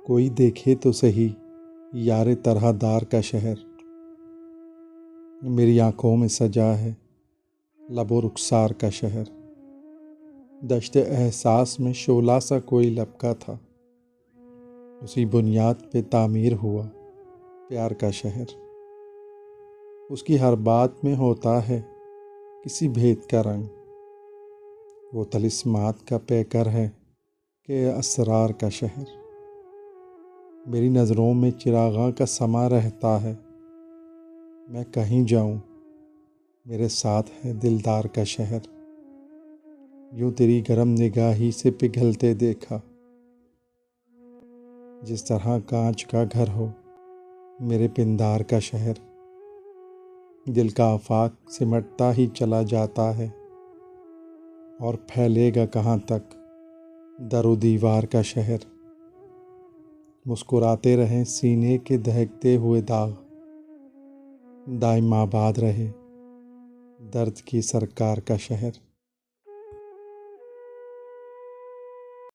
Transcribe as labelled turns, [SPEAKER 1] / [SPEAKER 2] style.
[SPEAKER 1] کوئی دیکھے تو سہی یار طرح دار کا شہر، میری آنکھوں میں سجا ہے لب و رخسار کا شہر، دشت احساس میں شعلہ سا کوئی لبکا تھا، اسی بنیاد پہ تعمیر ہوا پیار کا شہر، اس کی ہر بات میں ہوتا ہے کسی بھید کا رنگ، وہ طلسمات کا پیکر ہے کہ اسرار کا شہر، میری نظروں میں چراغاں کا سما رہتا ہے، میں کہیں جاؤں میرے ساتھ ہے دلدار کا شہر، یوں تیری گرم نگاہی سے پگھلتے دیکھا، جس طرح کانچ کا گھر ہو میرے پندار کا شہر، دل کا آفاق سمٹتا ہی چلا جاتا ہے، اور پھیلے گا کہاں تک در و دیوار کا شہر، مسکراتے رہیں سینے کے دہکتے ہوئے داغ، دائم آباد رہے درد کی سرکار کا شہر۔